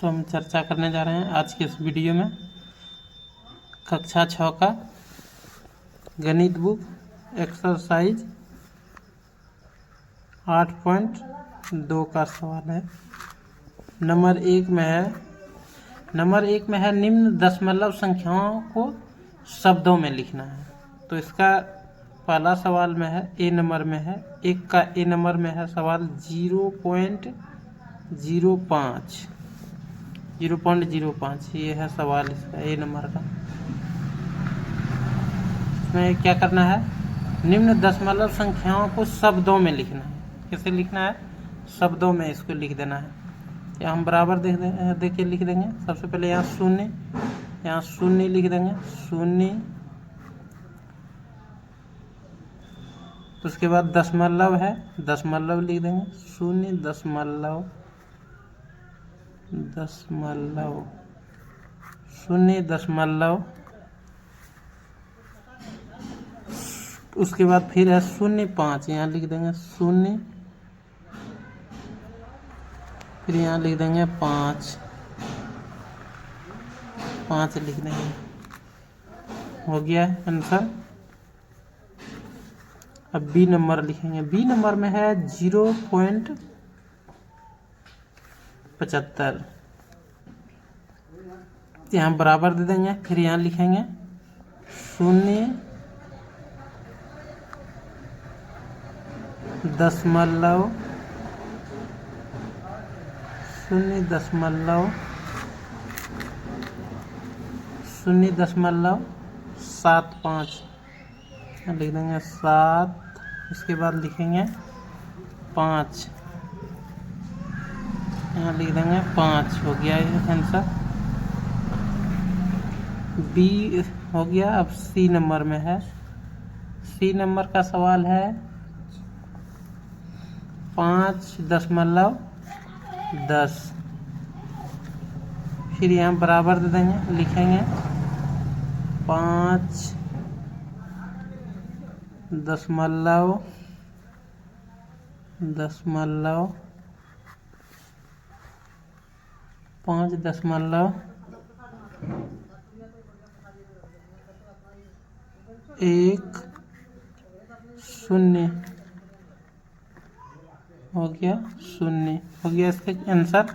तो हम चर्चा करने जा रहे हैं आज के इस वीडियो में कक्षा 6 का गणित बुक एक्सरसाइज 8.2 का सवाल है। नंबर 1 में है निम्न दशमलव संख्याओं को शब्दों में लिखना है। तो इसका पहला सवाल में है ए नंबर में है, एक का ए नंबर में है सवाल 0.05 ये है सवाल इसका ए नंबर का। इसमें क्या करना है, निम्न दशमलव संख्याओं को शब्दों में लिखना है। कैसे लिखना है, शब्दों में इसको लिख देना है। या हम बराबर देखिए लिख देंगे। सबसे पहले यहाँ शून्य लिख देंगे, शून्य। उसके बाद दशमलव है, दशमलव लिख देंगे, 0.0 0.0। उसके बाद फिर है 0.5, यहाँ लिख देंगे 0, फिर यहाँ लिख देंगे 5 लिख देंगे। हो गया है आंसर। अब बी नंबर लिखेंगे। बी नंबर में है 0.75, यहाँ बराबर दे देंगे। फिर यहाँ लिखेंगे 0.75 लिख देंगे 7। उसके बाद लिखेंगे 5, यहाँ लिख देंगे 5। हो गया ये आंसर। बी हो गया। अब सी नंबर में है, सी नंबर का सवाल है 5.10। फिर यहाँ बराबर दे देंगे, लिखेंगे 5.10 1 0 हो गया, 0 हो गया इसका आंसर।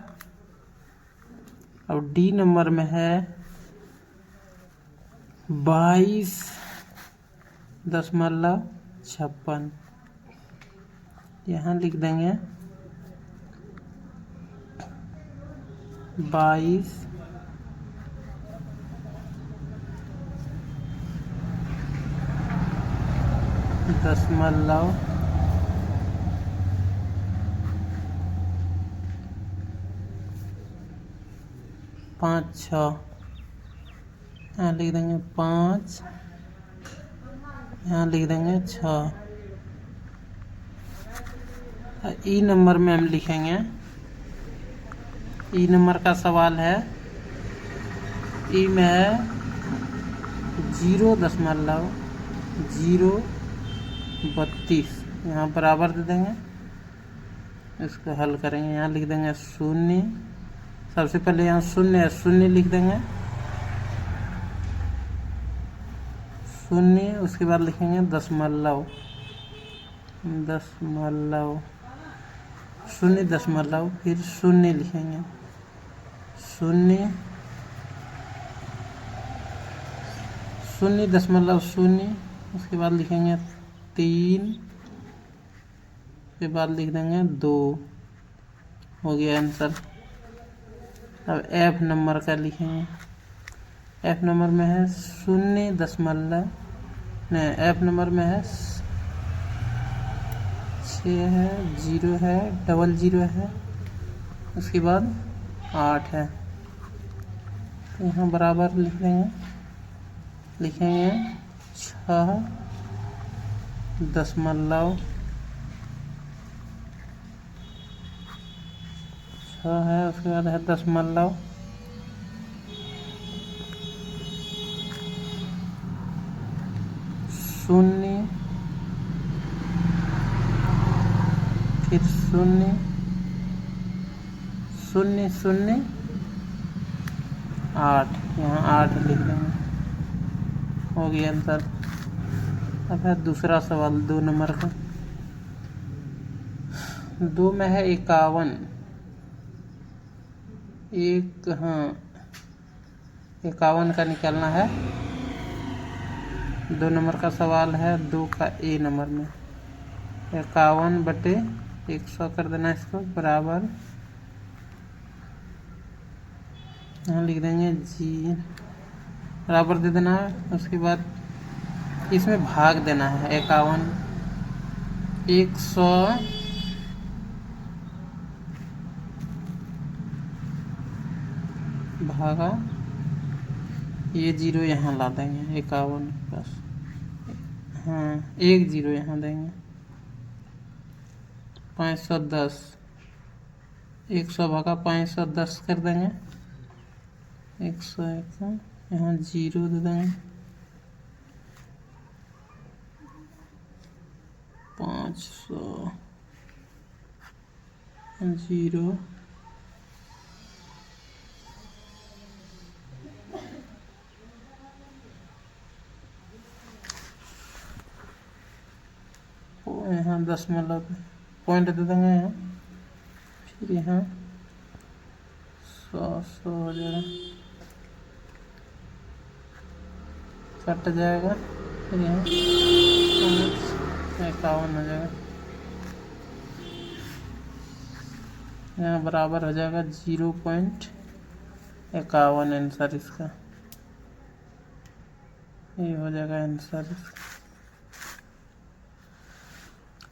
अब डी नंबर में है 22.56, यहाँ लिख देंगे 22.56, यहाँ लिख देंगे 5, यहाँ लिख देंगे 6। ई नंबर में हम लिखेंगे, ई नंबर का सवाल है, ई में है 0.032, यहाँ बराबर दे देंगे। इसको हल करेंगे, यहाँ लिख देंगे 0। सबसे पहले यहाँ 0 लिख देंगे, 0। उसके बाद लिखेंगे दशमलव, 0.0, फिर 0 लिखेंगे, 0.0। उसके बाद लिखेंगे 3, उसके बाद लिख देंगे 2। हो गया आंसर। अब एफ नंबर का लिखेंगे। एफ नंबर में है एफ नंबर में है 6 है, 0 है, 00 है, उसके बाद 8 है। तो यहाँ बराबर लिख देंगे, लिखेंगे 6.6 है। उसके बाद है दशमलव, शून्य, फिर 0 0 0 8, यहाँ 8 लिख देंगे, हो गया आंसर। अब है दूसरा सवाल 2 नंबर का। 2 में है 51, एक, हाँ 51 का निकालना है। 2 नंबर का सवाल है, 2 का ए नंबर में 51/100 कर देना इसको, बराबर यहाँ लिख देंगे जी, बराबर दे देना है। उसके बाद इसमें भाग देना है 51, 100 भागा, ये 0 यहाँ ला देंगे 51 बस, हाँ 1 0 यहाँ देंगे। 510, 100 भागा 510 कर देंगे, 101 यहाँ 0 दे देंगे, 500 0 यहाँ 10 मतलब पॉइंट दे देंगे यहाँ, फिर यहाँ 100 हो जाएगा, कट जाएगा, फिर यहाँ 51 हो जाएगा, यहाँ बराबर हो जाएगा 0.51 आंसर इसका, ये हो जाएगा आंसर इसका।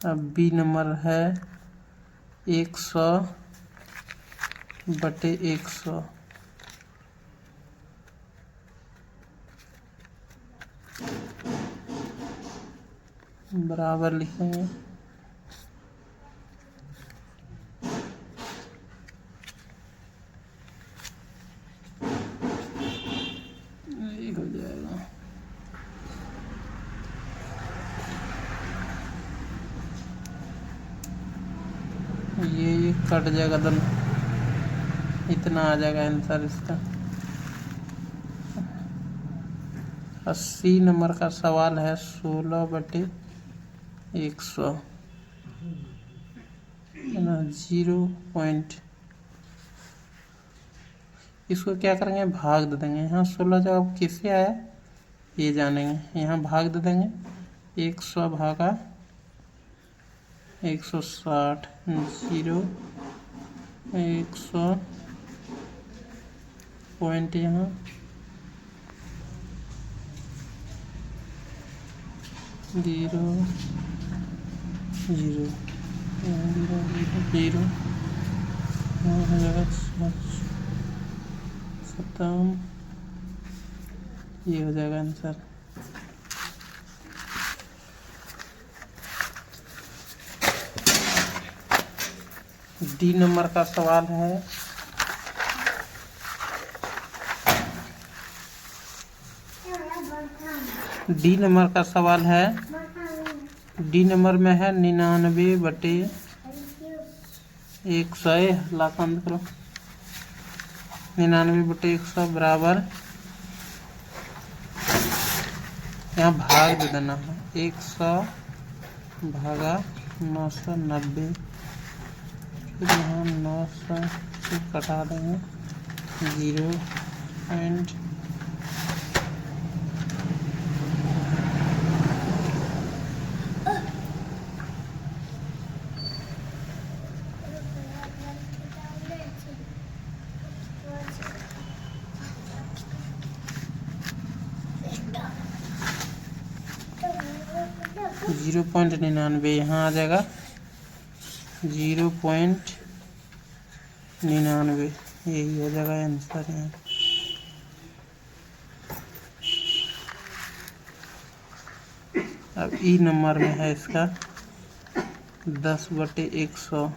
अब बी नंबर है 100/100, बराबर लिखेंगे, ये हो जाएगा, ये कट जाएगा दोनों, इतना आ जाएगा आंसर इसका। 80 नंबर का सवाल है 16/100, 0 पॉइंट, इसको क्या करेंगे, भाग दे देंगे। यहाँ 16 जवाब किससे आया ये जानेंगे, यहाँ भाग दे देंगे, 100 भागा 160, 0 100 पॉइंट, यहाँ 0 0 0 हो जाएगा 57, ये हो जाएगा आंसर। डी नंबर का सवाल है, डी नंबर का सवाल है, डी नंबर में है 99/100, ला बंद करो, 99/100 बराबर, यहाँ भाग दे देना है, 100 भागा 990, फिर यहाँ 900 से कटा देंगे, 0 पॉइंट, जीरो 0.99 यहाँ आ जाएगा, 0.99, यही हो जाएगा आंसर यहाँ। अब ई नंबर में है इसका 10/100,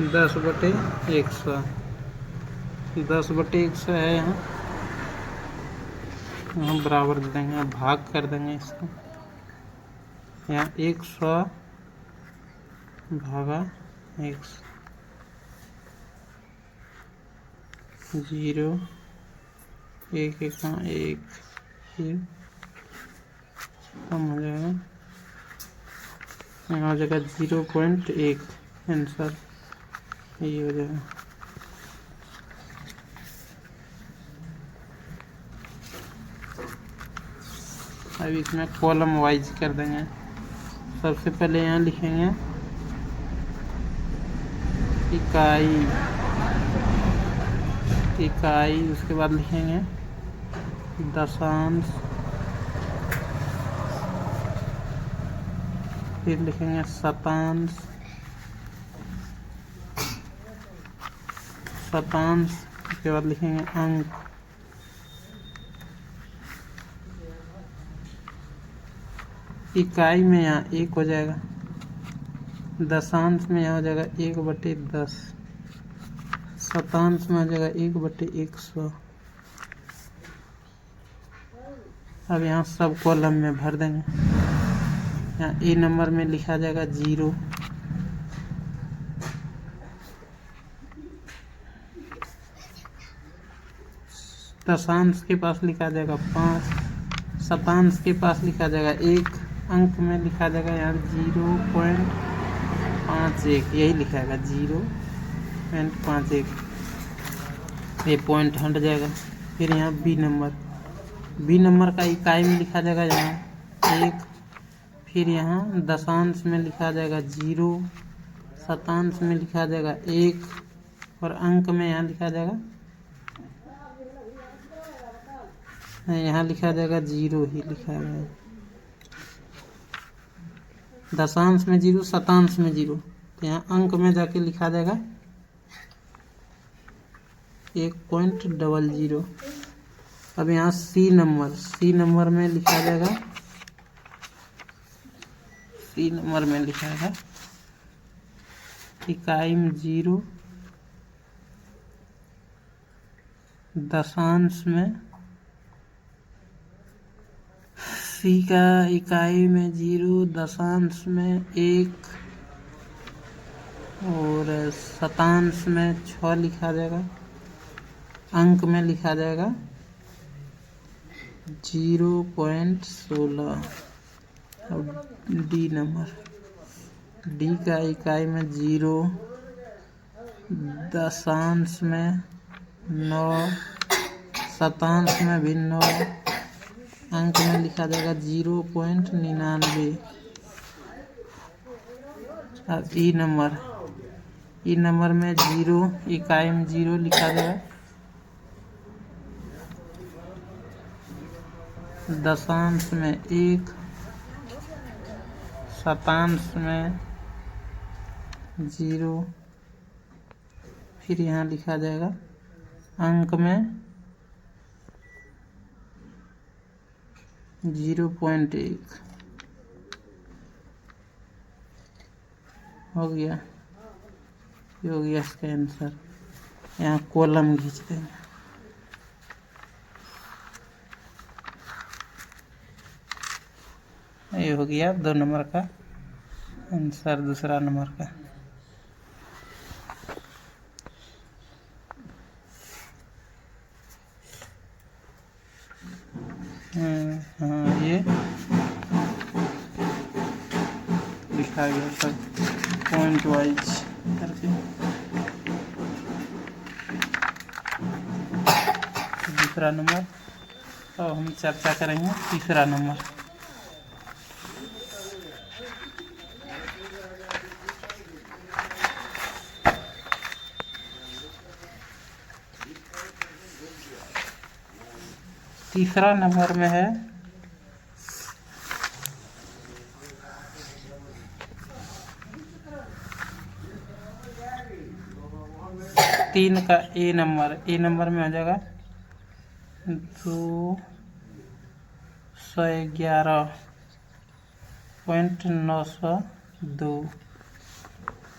10/100, 10/100 है यहाँ बराबर दे देंगे, भाग कर देंगे इसको। यहाँ 100 भागा 100, 0 1 1 1, फिर कम हो जाएगा, यहाँ हो जाएगा 0.1, आंसर ये हो जाएगा। अब इसमें कॉलम वाइज कर देंगे। सबसे पहले यहाँ लिखेंगे इकाई, उसके बाद लिखेंगे दशांश, फिर लिखेंगे शतांश, उसके बाद लिखेंगे अंक, इकाई में यहाँ 1 हो जाएगा, दशांश में यहाँ हो जाएगा 1/10, शतांश में हो जाएगा 1/100। अब यहाँ सब कॉलम में भर देंगे। यहाँ ए नंबर में लिखा जाएगा 0, दशांश के पास लिखा जाएगा 5, शतांश के पास लिखा जाएगा 1, अंक में लिखा जाएगा यहाँ 0.51, यही लिखा जाएगा 0.51, ये पॉइंट हट जाएगा। फिर यहाँ बी नंबर का इकाई में लिखा जाएगा यहाँ 1, फिर यहाँ दशांश में लिखा जाएगा 0, शतांश में लिखा जाएगा 1, और अंक में यहाँ लिखा जाएगा, यहाँ लिखा जाएगा 0 ही लिखा है, दशांश में 0, शतांश में 0, तो यहाँ अंक में जाके लिखा जाएगा 1.00। अब यहाँ सी नंबर में लिखा जाएगा, इकाई में 0, दशांश में सी का इकाई में 0, दशांश में 1, और शतांश में 6 लिखा जाएगा, अंक में लिखा जाएगा 0.16। अब डी का इकाई में 0, दशांश में 9, शतांश में भी 9, अंक में लिखा जाएगा 0.99। अब ई नंबर में 0, इकाई में 0 लिखा जाएगा, दशांश में 1, शतांश में 0, फिर यहाँ लिखा जाएगा अंक में 0.1। हो गया, ये हो गया इसका आंसर। यहाँ कॉलम खींच देंगे। ये हो गया 2 नंबर का आंसर, दूसरा नंबर का। हाँ, ये लिखा गया सब पॉइंट वाइज करके। दूसरा नंबर, और हम चर्चा करेंगे तीसरा नंबर। तीसरा नंबर में है 3 का ए नंबर में हो जाएगा 211.902।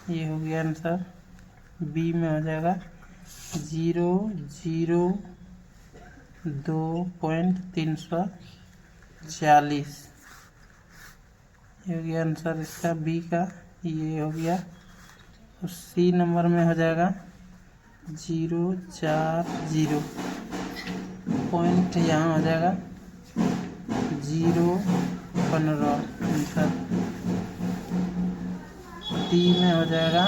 ये हो गया आंसर। बी में हो जाएगा 002.340। ये हो गया आंसर इसका बी का, ये हो गया। और सी नंबर में हो जाएगा 040 पॉइंट, यहाँ हो जाएगा 0.15 आंसर। डी में हो जाएगा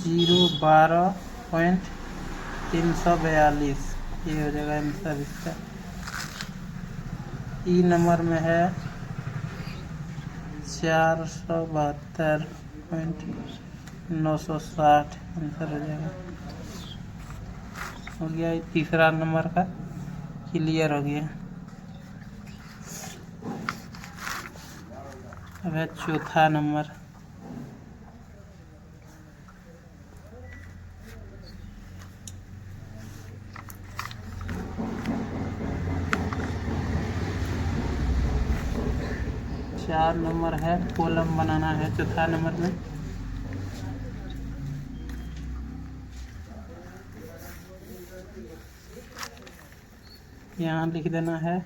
012.342, ये हो जाएगा आंसर इसका। ई नंबर में है 472.960, आंसर हो जाएगा। हो गया तीसरा नंबर का क्लियर हो गया। अब है चौथा नंबर। चार नंबर है, कॉलम बनाना है चौथा नंबर में। यहाँ लिख देना है,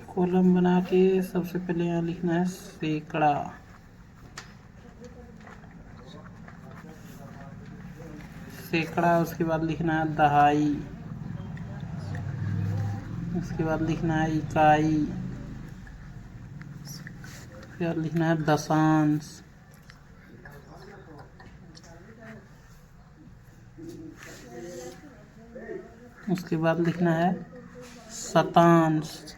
कॉलम बना के सबसे पहले यहाँ लिखना है सैकड़ा। सैकड़ा, उसके बाद लिखना है दहाई, उसके बाद लिखना है इकाई, फिर लिखना है दशांश, उसके बाद लिखना है शतांश,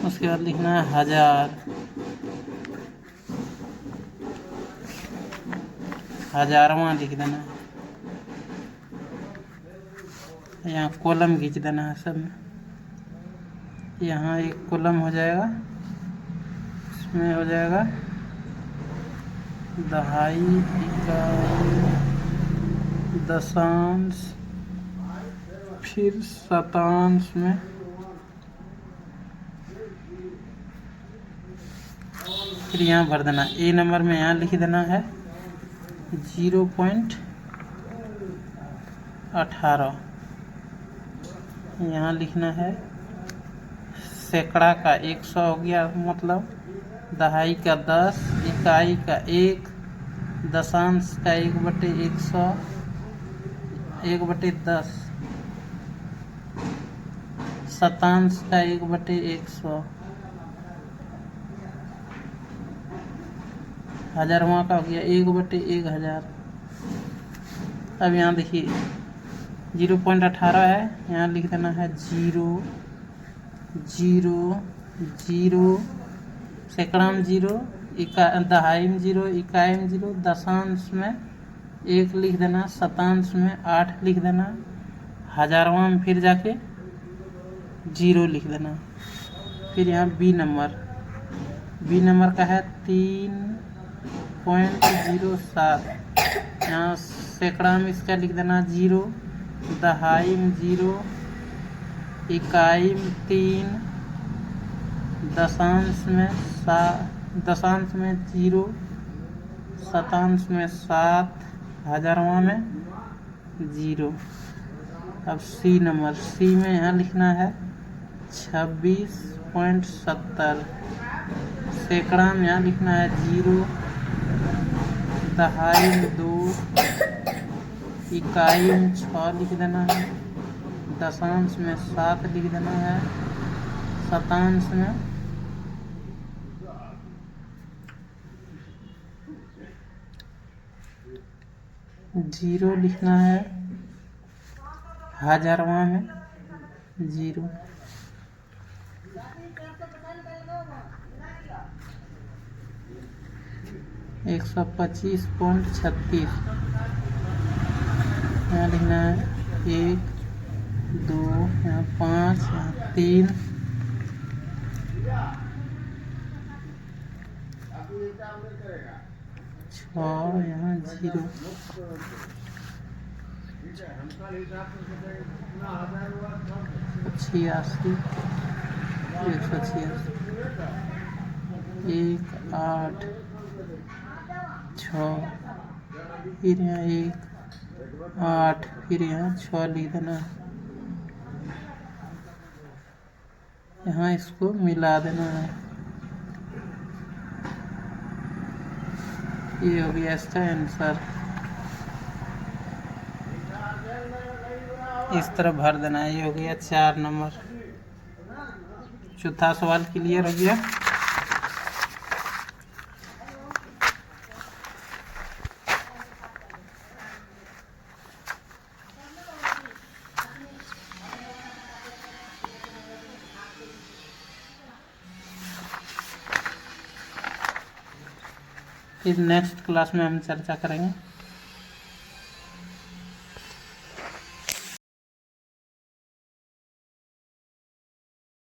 उसके बाद लिखना है हजार, हजारवां लिख देना है। यहाँ कॉलम खींच देना है सब में। यहाँ एक कॉलम हो जाएगा, इसमें हो जाएगा दहाई, इकाई, दशांश, फिर शतांश में फिर यहाँ भर देना। ए नंबर में यहाँ लिख देना है 0.18। यहाँ लिखना है सैकड़ा का 100 हो गया, मतलब दहाई का 10, इकाई का 1, दशांश का 1/100, 1/10, शतांश का 1/100, हजारवां का हो गया 1/1000। अब यहाँ देखिए 0.18 है, यहाँ लिख देना है 0, सैकड़ा में 0, दहाई में 0, इकाई में 0, दशांश में 1 लिख देना, शतांश में 8 लिख देना, हजारवां में फिर जाके 0 लिख देना। फिर यहाँ बी नंबर का है 3.07। यहाँ सैकड़ा में इसका लिख देना 0, दहाई में 0, इकाई में 3, दशांश में 0, शतांश में 7, हजारवां में 0। अब सी में यहाँ लिखना है 26.70। सैकड़ा में यहाँ लिखना है 0, दहाई में 2, इकाई में 6 लिख देना है, दशांश में 7 लिख देना है, शतांश में 0 लिखना है, हजारवां में 0। एक 125.36। यहाँ लिखना है 1, 2, यहाँ 5, यहाँ 3, 6, यहाँ 0। 86, 186। 1 8 6, फिर यहाँ 1 8, फिर यहाँ 6 लिख देना है। यहाँ इसको मिला देना है। ये हो गया इसका आंसर। इस तरह भर देना है। ये हो गया 4 नंबर। चौथा सवाल क्लियर हो गया। फिर नेक्स्ट क्लास में हम चर्चा करेंगे।